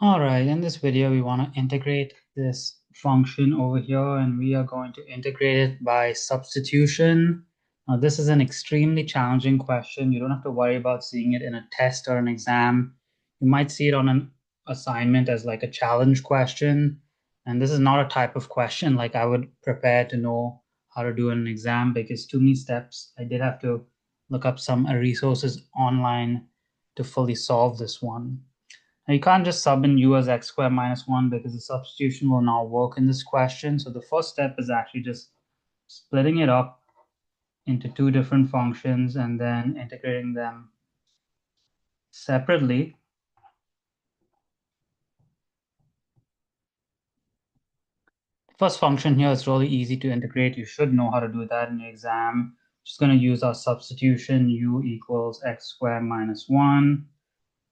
All right, in this video, we want to integrate this function over here, and we are going to integrate it by substitution. Now, this is an extremely challenging question. You don't have to worry about seeing it in a test or an exam. You might see it on an assignment as like a challenge question. And this is not a type of question like I would prepare to know how to do in an exam because too many steps. I did have to look up some resources online to fully solve this one. Now you can't just sub in u as x squared minus 1 because the substitution will not work in this question. So the first step is actually just splitting it up into two different functions and then integrating them separately. First function here is really easy to integrate. You should know how to do that in your exam. Just going to use our substitution u equals x squared minus 1.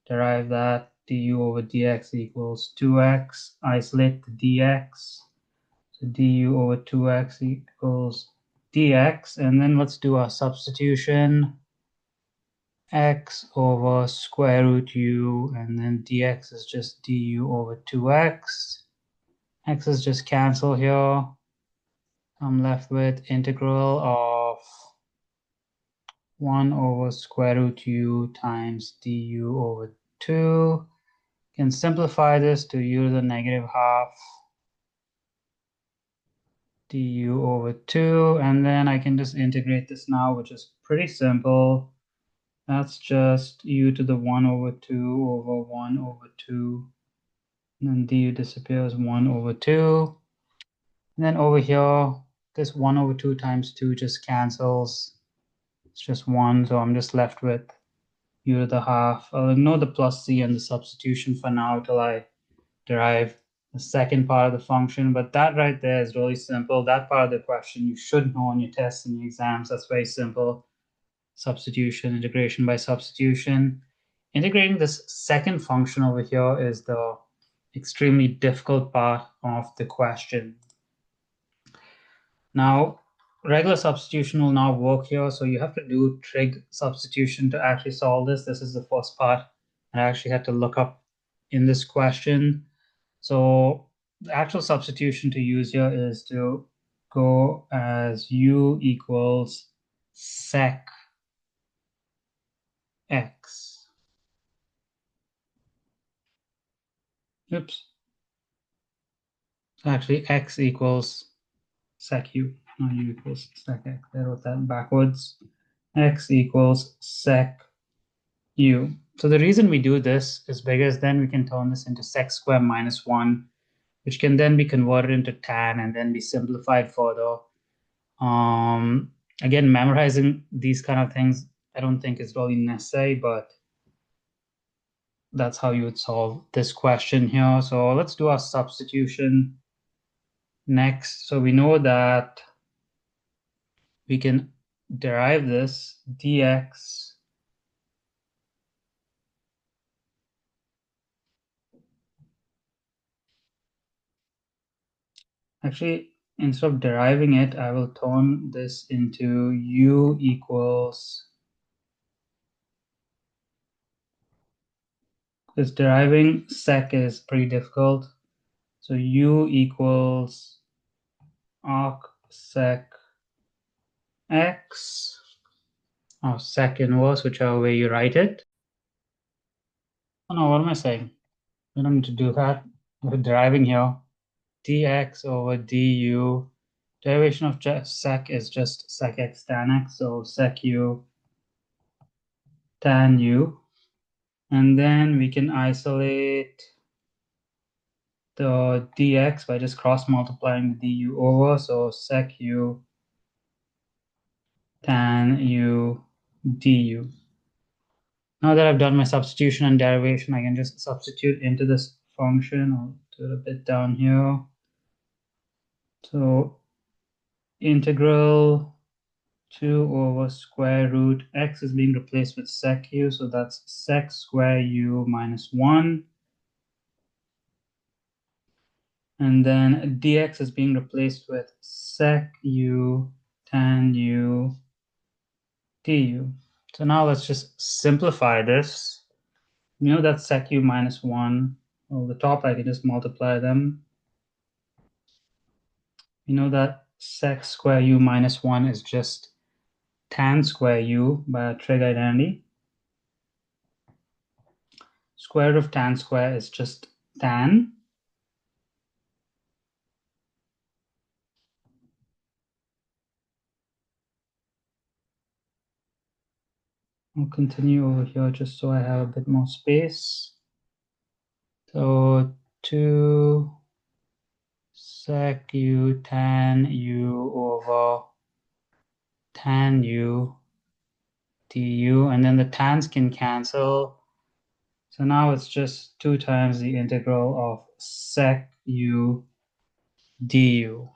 Derive that du over dx equals 2x. Isolate the dx. So du over 2x equals dx. And then let's do our substitution. X over square root u, and then dx is just du over 2x. X is just cancel here. I'm left with integral of 1 over square root u times du over 2. Can simplify this to u to the negative half du over 2, and then I can just integrate this now, which is pretty simple. That's just u to the 1 over 2 over 1 over 2. And then du disappears 1 over 2. And then over here, this 1 over 2 times 2 just cancels. It's just 1, so I'm just left with u to the half. I'll ignore the plus c and the substitution for now till I derive the second part of the function. But that right there is really simple. That part of the question you should know on your tests and your exams. That's very simple. Substitution, integration by substitution. Integrating this second function over here is the extremely difficult part of the question. Now, regular substitution will not work here, so you have to do trig substitution to actually solve this. This is the first part I actually had to look up in this question. So the actual substitution to use here is to go as u equals sec x. Oops. Actually, x equals sec u, not u equals sec x. I wrote that backwards. X equals sec u. So the reason we do this is because then we can turn this into sec squared minus 1, which can then be converted into tan and then be simplified further. Again, memorizing these kind of things, I don't think is really necessary, but that's how you would solve this question here. So let's do our substitution next. So we know that we can derive this dx actually, instead of deriving it, I will turn this into u equals, because deriving sec is pretty difficult. So u equals arc sec x, or sec inverse, whichever way you write it. Oh no, what am I saying? We don't need to do that. We're deriving here. Dx over du. Derivation of sec is just sec x tan x, so sec u tan u. And then we can isolate the dx by just cross multiplying the du over. So sec u tan u du. Now that I've done my substitution and derivation, I can just substitute into this function. I'll do it a bit down here. So integral 2 over square root x is being replaced with sec u, so that's sec square u minus 1. And then dx is being replaced with sec u tan u du. So now let's just simplify this. You know that's sec u minus 1 Well, the top, I can just multiply them. You know that sec square u minus 1 is just tan square u by a trig identity. Square root of tan square is just tan. I'll continue over here just so I have a bit more space. So 2 sec u tan u over tan u du, and then the tans can cancel. So now it's just 2 times the integral of sec u du.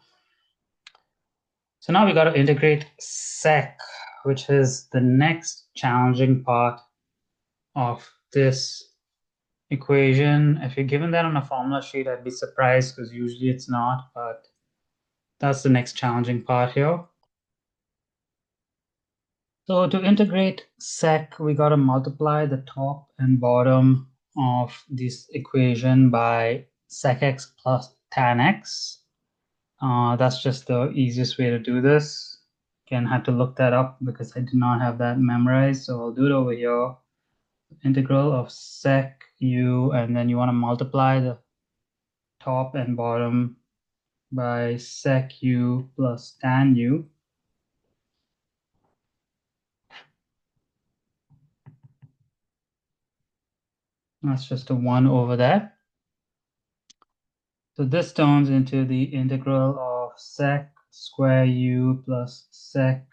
So now we got to integrate sec, which is the next challenging part of this equation. If you're given that on a formula sheet, I'd be surprised because usually it's not, but that's the next challenging part here. So to integrate sec, we got to multiply the top and bottom of this equation by sec x plus tan x. That's just the easiest way to do this. Again, I had to look that up because I did not have that memorized. So I'll do it over here. Integral of sec u, and then you want to multiply the top and bottom by sec u plus tan u. That's just a 1 over that. So this turns into the integral of sec square u plus sec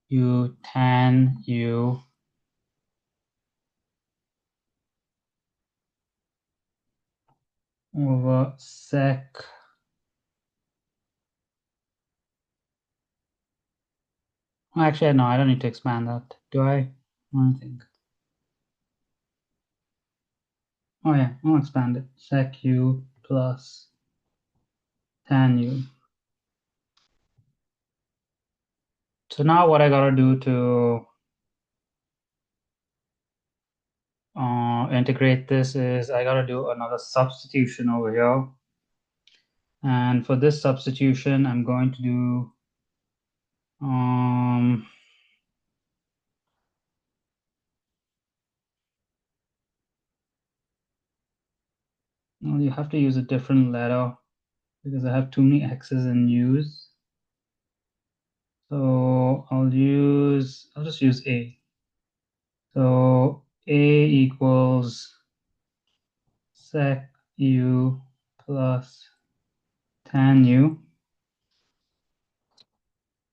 u tan u over sec actually no, I don't need to expand that, do I? I don't think. Oh yeah, I'll expand it. Sec u plus tan u. So now what I gotta do to integrate this is I gotta do another substitution over here. And for this substitution, I'm going to do well, you have to use a different letter because I have too many x's and u's. So I'll just use a. So a equals sec u plus tan u,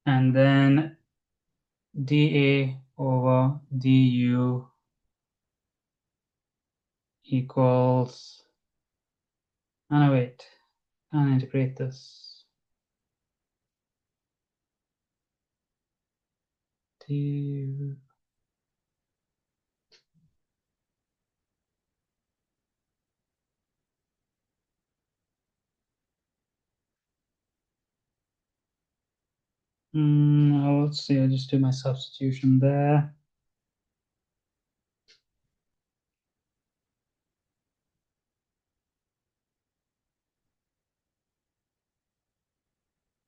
and then dA over du equals, oh no, wait, I'll integrate this. Du. Let's see, I'll just do my substitution there.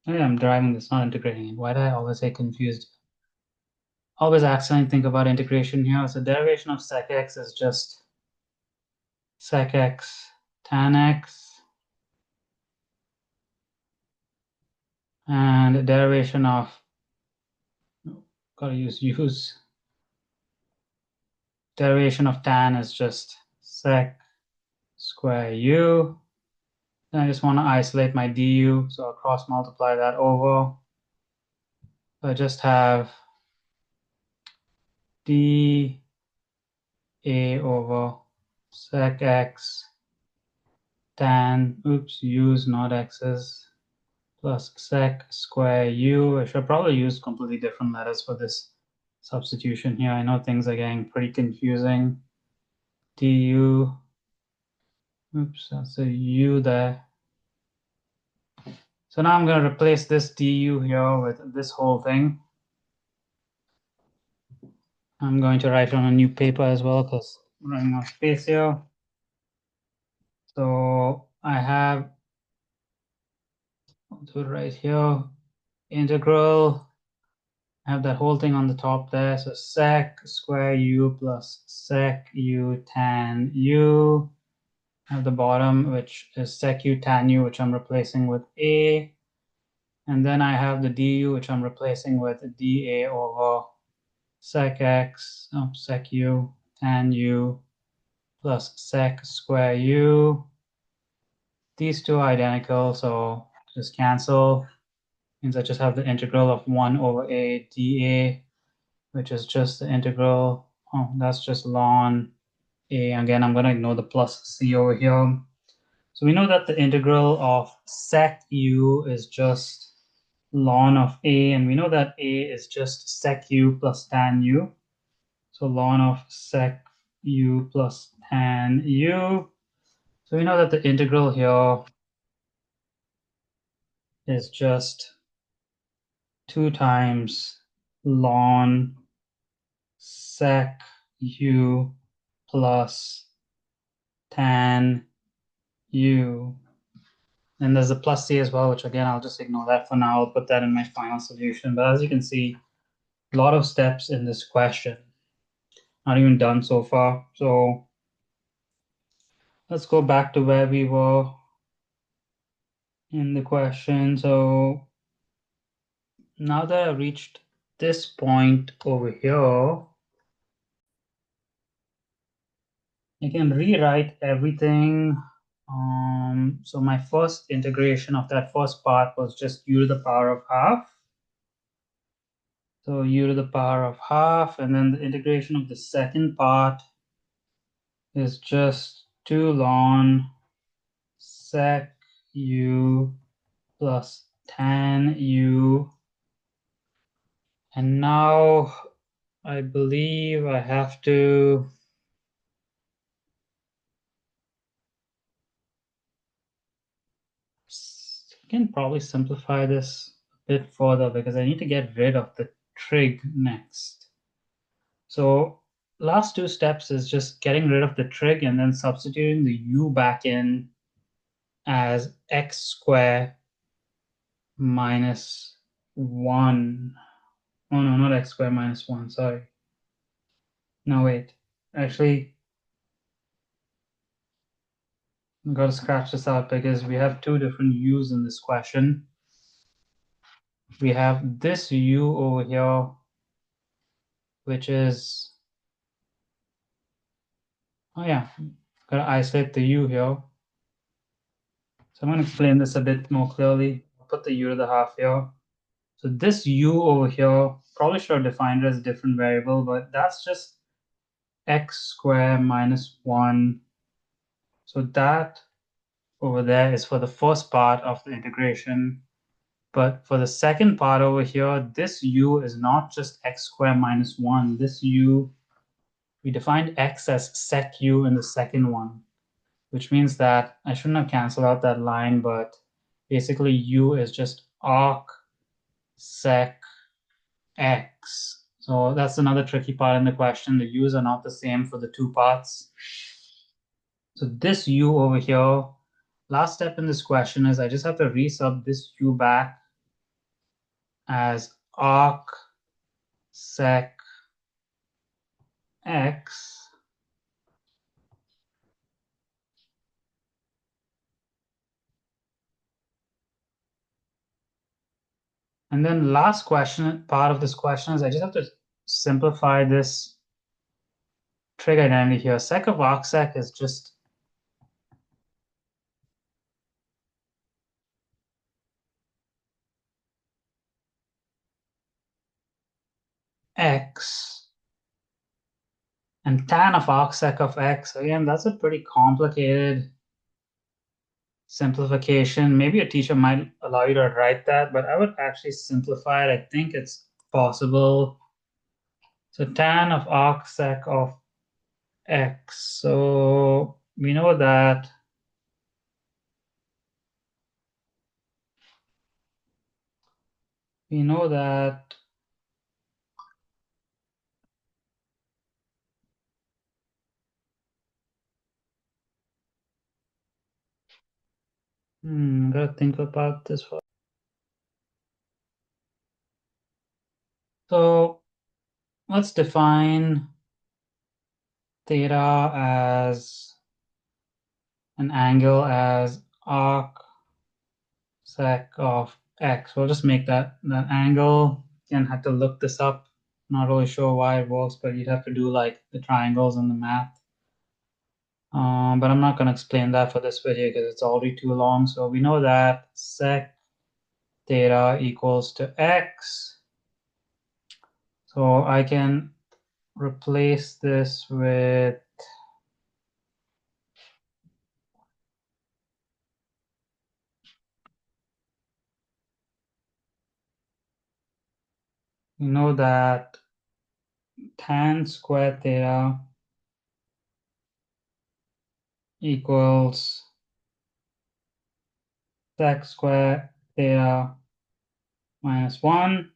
Oh yeah, I'm deriving this, not integrating it. Why do I always say confused? Always accidentally think about integration here. So derivation of sec x is just sec x tan x, and derivation of, gotta use derivation of tan is just sec square u. Then I just want to isolate my du, so I'll cross multiply that over. So I just have dA over sec x tan, u's not x's, plus sec square u. I should probably use completely different letters for this substitution here. I know things are getting pretty confusing. Du, that's a u there. So now I'm going to replace this du here with this whole thing. I'm going to write it on a new paper as well because I'm running out of space here. So I have, I'll do it right here, integral. I have that whole thing on the top there. So sec square u plus sec u tan u. I have the bottom, which is sec u tan u, which I'm replacing with a. And then I have the du, which I'm replacing with dA over sec x, sec u tan u plus sec square u. These two are identical, so just cancel. Means I just have the integral of 1 over a dA, which is just the integral. Oh, that's just ln a. Again, I'm going to ignore the plus c over here. So we know that the integral of sec u is just ln of a, and we know that a is just sec u plus tan u. So ln of sec u plus tan u. So we know that the integral here is just 2 times ln sec u plus tan u. And there's a plus c as well, which again, I'll just ignore that for now. I'll put that in my final solution. But as you can see, a lot of steps in this question. Not even done so far. So let's go back to where we were in the question. So now that I've reached this point over here, I can rewrite everything. So my first integration of that first part was just u to the power of half. So u to the power of half, and then the integration of the second part is just 2 ln sec u plus tan u. And now I believe I have to I can probably simplify this a bit further because I need to get rid of the trig next. So last two steps is just getting rid of the trig and then substituting the u back in as x squared minus 1. Oh no, not x squared minus 1, sorry. No, wait. Actually, I've got to scratch this out because we have two different u's in this question. We have this u over here, which is, oh yeah, gotta isolate the u here. So I'm going to explain this a bit more clearly. I'll put the u to the half here. So this u over here, probably should have defined it as a different variable, but that's just x squared minus 1. So that over there is for the first part of the integration. But for the second part over here, this u is not just x squared minus 1. This u, we defined x as sec u in the second one, which means that I shouldn't have canceled out that line, but basically u is just arc sec x. So that's another tricky part in the question. The u's are not the same for the two parts. So this u over here, last step in this question is I just have to resub this u back as arc sec x. And then last question, part of this question is I just have to simplify this trig identity here. Sec of arc sec is just x, and tan of arc sec of x. Again, that's a pretty complicated simplification. Maybe a teacher might allow you to write that, but I would actually simplify it. I think it's possible. So tan of arc sec of x. So we know that we know that Gotta think about this one. So let's define theta as an angle as arc sec of x. We'll just make that angle. Again, have to look this up. Not really sure why it works, but you'd have to do like the triangles and the math. But I'm not going to explain that for this video because it's already too long. So we know that sec theta equals to x. So I can replace this with we know that tan square theta equals sec square theta minus 1.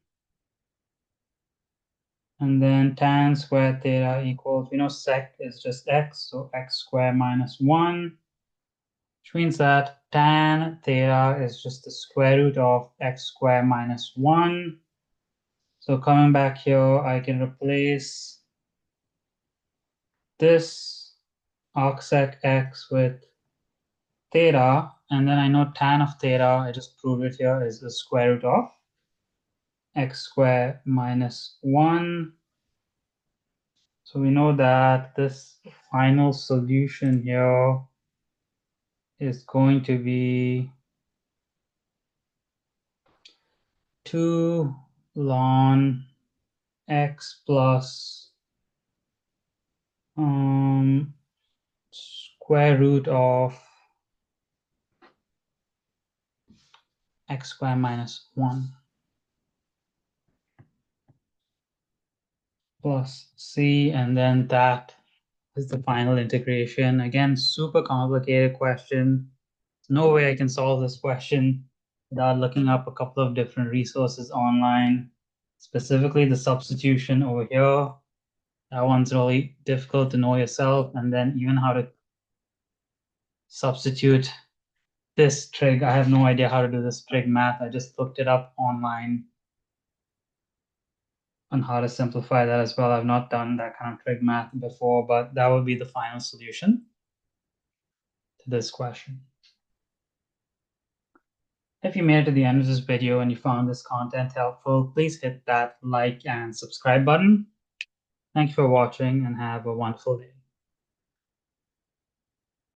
And then tan square theta equals, we know sec is just x, so x squared minus 1, which means that tan theta is just the square root of x squared minus 1. So coming back here, I can replace this arcsec x with theta, and then I know tan of theta, I just proved it here, is the square root of x squared minus 1. So we know that this final solution here is going to be 2 ln x plus square root of x squared minus 1 plus c, and then that is the final integration. Again, super complicated question. No way I can solve this question without looking up a couple of different resources online, specifically the substitution over here. That one's really difficult to know yourself, and then even how to substitute this trig. I have no idea how to do this trig math. I just looked it up online on how to simplify that as well. I've not done that kind of trig math before, but that would be the final solution to this question. If you made it to the end of this video and you found this content helpful, please hit that like and subscribe button. Thank you for watching and have a wonderful day.